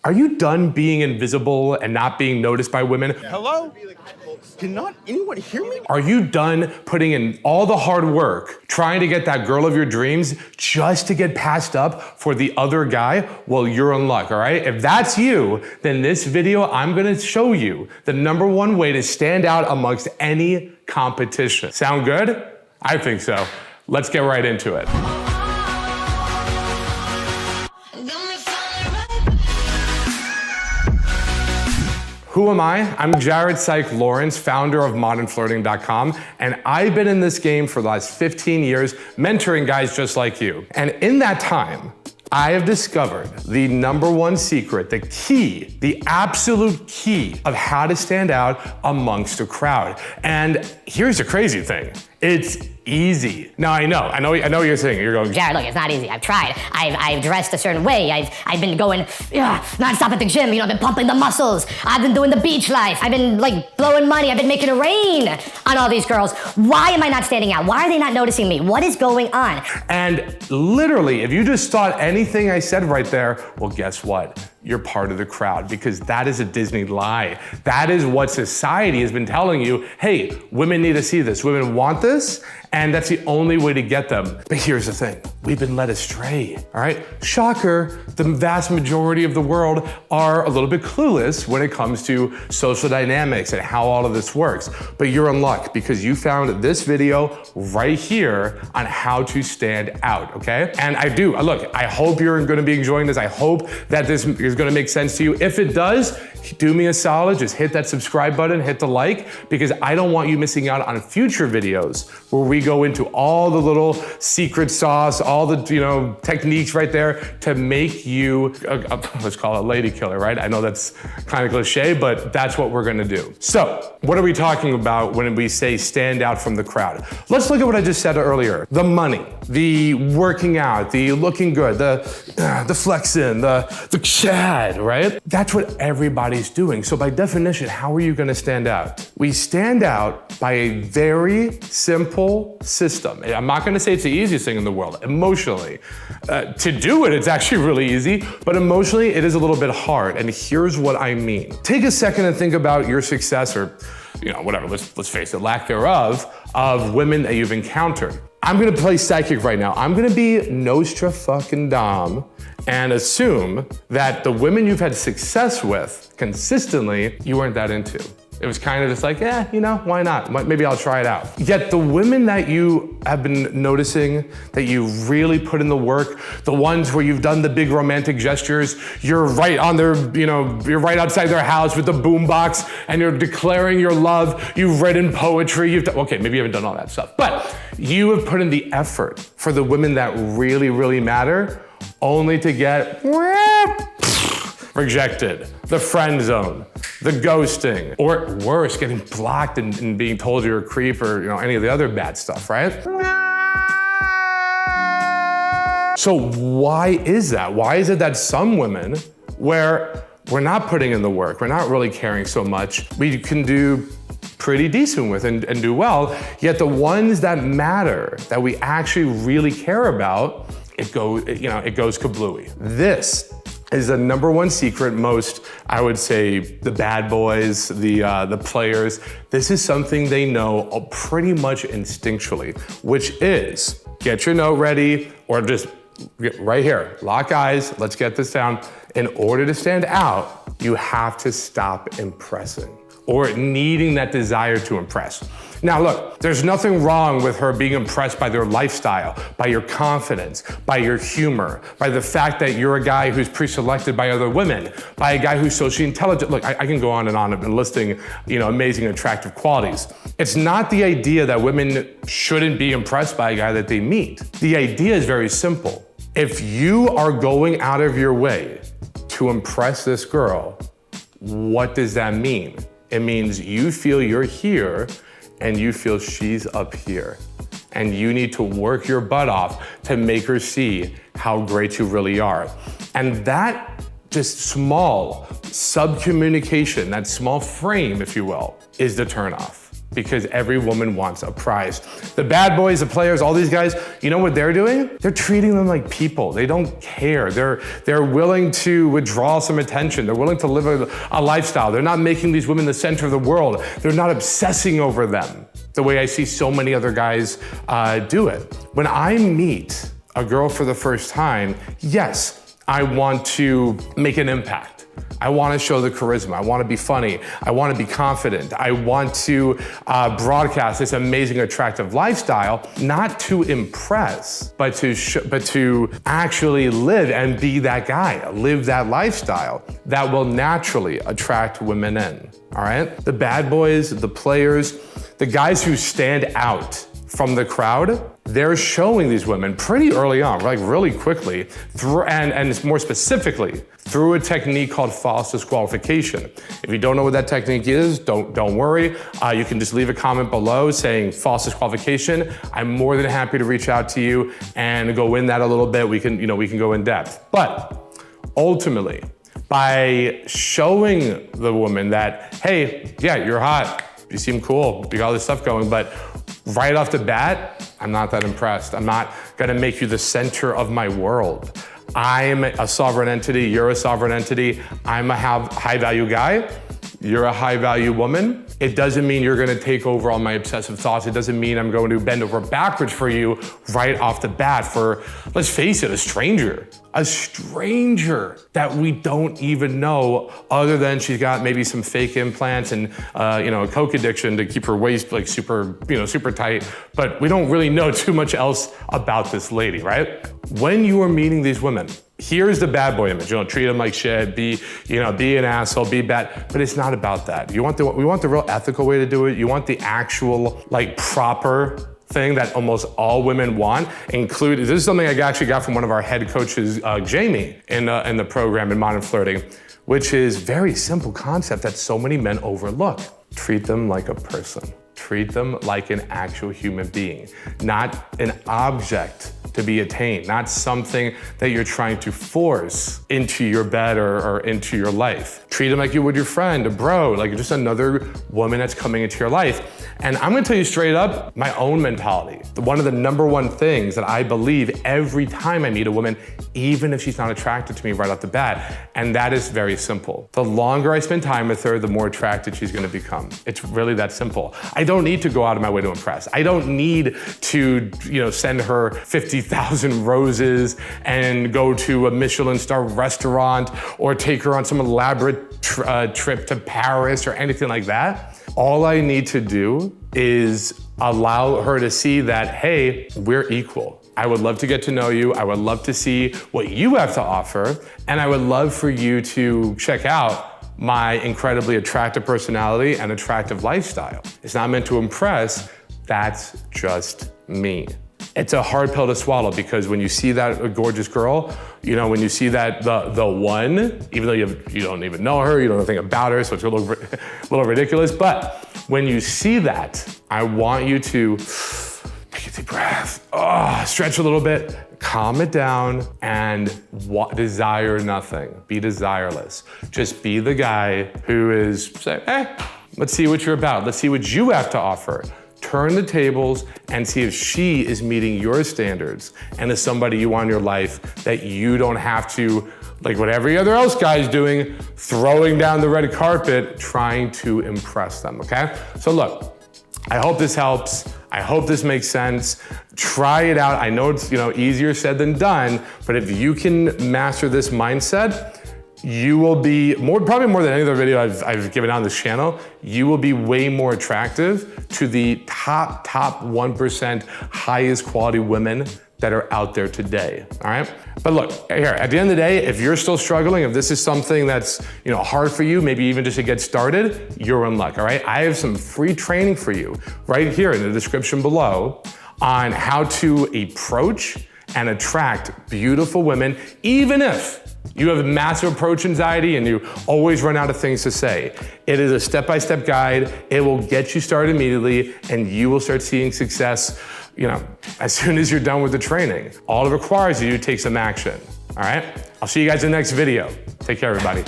Are you done being invisible and not being noticed by women? Hello? Cannot anyone hear me? Are you done putting in all the hard work, trying to get that girl of your dreams just to get passed up for the other guy? Well, you're in luck, all right? If that's you, then this video, I'm gonna show you the #1 way to stand out amongst any competition. Sound good? I think so. Let's get right into it. Who am I? I'm Jared Psych Laurence, founder of modernflirting.com, and I've been in this game for the last 15 years, mentoring guys just like you. And in that time, I have discovered the #1 secret, the key, the absolute key of how to stand out amongst a crowd. And here's the crazy thing. It's easy. Now I know what you're saying. You're going, Jared, look, it's not easy. I've tried. I've dressed a certain way. I've been going nonstop at the gym. You know, I've been pumping the muscles. I've been doing the beach life. I've been like blowing money. I've been making it rain on all these girls. Why am I not standing out? Why are they not noticing me? What is going on? And literally, if you just thought anything I said right there, well, guess what? You're part of the crowd, because that is a Disney lie. That is what society has been telling you. Hey, women need to see this. Women want this, and that's the only way to get them. But here's the thing. We've been led astray, all right? Shocker, the vast majority of the world are a little bit clueless when it comes to social dynamics and how all of this works. But you're in luck, because you found this video right here on how to stand out, okay? And look, I hope you're gonna be enjoying this. I hope that this is gonna make sense to you. If it does, do me a solid, just hit that subscribe button, hit the like, because I don't want you missing out on future videos where we go into all the little secret sauce, all the techniques right there to make you, let's call it a lady killer, right? I know that's kind of cliche, but that's what we're gonna do. So, what are we talking about when we say stand out from the crowd? Let's look at what I just said earlier. The money, the working out, the looking good, the flexing, the Chad, right? That's what everybody's doing. So by definition, how are you gonna stand out? We stand out by a very simple system. I'm not gonna say it's the easiest thing in the world, emotionally. To do it, it's actually really easy, but emotionally, it is a little bit hard, and here's what I mean. Take a second and think about your success, or whatever, let's face it, lack thereof, of women that you've encountered. I'm gonna play psychic right now. I'm gonna be Nostra-fucking-Dom and assume that the women you've had success with consistently, you weren't that into. It was kind of just like, why not? Maybe I'll try it out. Yet the women that you have been noticing, that you really put in the work, the ones where you've done the big romantic gestures, you're right on their, you're right outside their house with the boombox and you're declaring your love, you've written poetry, okay, maybe you haven't done all that stuff, but you have put in the effort for the women that really, really matter, only to get rejected, the friend zone, the ghosting, or worse, getting blocked and being told you're a creep or any of the other bad stuff, right? So why is that? Why is it that some women, where we're not putting in the work, we're not really caring so much, we can do pretty decent with and do well, yet the ones that matter, that we actually really care about, it goes kablooey. This is the #1 secret most, I would say, the bad boys, the players, this is something they know pretty much instinctually, which is, get your note ready, or just right here, lock eyes, let's get this down. In order to stand out, you have to stop impressing, or needing that desire to impress. Now look, there's nothing wrong with her being impressed by their lifestyle, by your confidence, by your humor, by the fact that you're a guy who's pre-selected by other women, by a guy who's socially intelligent. Look, I can go on and listing, amazing, attractive qualities. It's not the idea that women shouldn't be impressed by a guy that they meet. The idea is very simple. If you are going out of your way to impress this girl, what does that mean? It means you feel you're here and you feel she's up here. And you need to work your butt off to make her see how great you really are. And that just small sub-communication, that small frame, if you will, is the turnoff. because every woman wants a prize. The bad boys, the players, all these guys, you know what they're doing? They're treating them like people. They don't care. They're willing to withdraw some attention. They're willing to live a lifestyle. They're not making these women the center of the world. They're not obsessing over them the way I see so many other guys do it. When I meet a girl for the first time, yes, I want to make an impact. I want to show the charisma. I want to be funny. I want to be confident. I want to broadcast this amazing, attractive lifestyle, not to impress, but to actually live and be that guy, live that lifestyle that will naturally attract women in, all right? The bad boys, the players, the guys who stand out from the crowd, they're showing these women pretty early on, like really quickly, and more specifically, through a technique called false disqualification. If you don't know what that technique is, don't worry. You can just leave a comment below saying false disqualification. I'm more than happy to reach out to you and go in that a little bit. We can go in depth. But ultimately, by showing the woman that, hey, yeah, you're hot, you seem cool, you got all this stuff going, but right off the bat, I'm not that impressed. I'm not gonna make you the center of my world. I'm a sovereign entity, you're a sovereign entity. I'm a high value guy, you're a high value woman. It doesn't mean you're gonna take over all my obsessive thoughts. It doesn't mean I'm going to bend over backwards for you right off the bat for, let's face it, a stranger that we don't even know, other than she's got maybe some fake implants and a coke addiction to keep her waist like super tight, but we don't really know too much else about this lady, right? When you are meeting these women, here's the bad boy image. Treat them like shit, be an asshole, be bad, but it's not about that. We want the real ethical way to do it. You want the actual, like, proper thing that almost all women want. This is something I actually got from one of our head coaches, Jamie, in the program in Modern Flirting, which is very simple concept that so many men overlook. Treat them like a person. Treat them like an actual human being, not an object to be attained, not something that you're trying to force into your bed or into your life. Treat them like you would your friend, a bro, like just another woman that's coming into your life. And I'm gonna tell you straight up, my own mentality. One of the number one things that I believe every time I meet a woman, even if she's not attracted to me right off the bat, and that is very simple. The longer I spend time with her, the more attracted she's gonna become. It's really that simple. I don't need to go out of my way to impress. I don't need to, send her 50,000 roses and go to a Michelin star restaurant or take her on some elaborate trip to Paris or anything like that. All I need to do is allow her to see that, hey, we're equal. I would love to get to know you. I would love to see what you have to offer. And I would love for you to check out my incredibly attractive personality and attractive lifestyle. It's not meant to impress, that's just me. It's a hard pill to swallow because when you see that gorgeous girl, when you see that the one, even though you don't even know her, you don't know anything about her, so it's a little ridiculous, but when you see that, I want you to take a deep breath, stretch a little bit, calm it down, and desire nothing. Be desireless. Just be the guy who is saying, hey, let's see what you're about. Let's see what you have to offer. Turn the tables and see if she is meeting your standards and is somebody you want in your life that you don't have to, like what every other else guy's doing, throwing down the red carpet, trying to impress them, okay? So look, I hope this helps. I hope this makes sense. Try it out. I know it's easier said than done, but if you can master this mindset, you will be probably more than any other video I've given on this channel, you will be way more attractive to the top 1% highest quality women that are out there today, all right? But look, here, at the end of the day, if you're still struggling, if this is something that's hard for you, maybe even just to get started, you're in luck, all right? I have some free training for you right here in the description below on how to approach and attract beautiful women, even if you have massive approach anxiety and you always run out of things to say. It is a step-by-step guide. It will get you started immediately and you will start seeing success, as soon as you're done with the training. All it requires you to take some action, all right? I'll see you guys in the next video. Take care, everybody.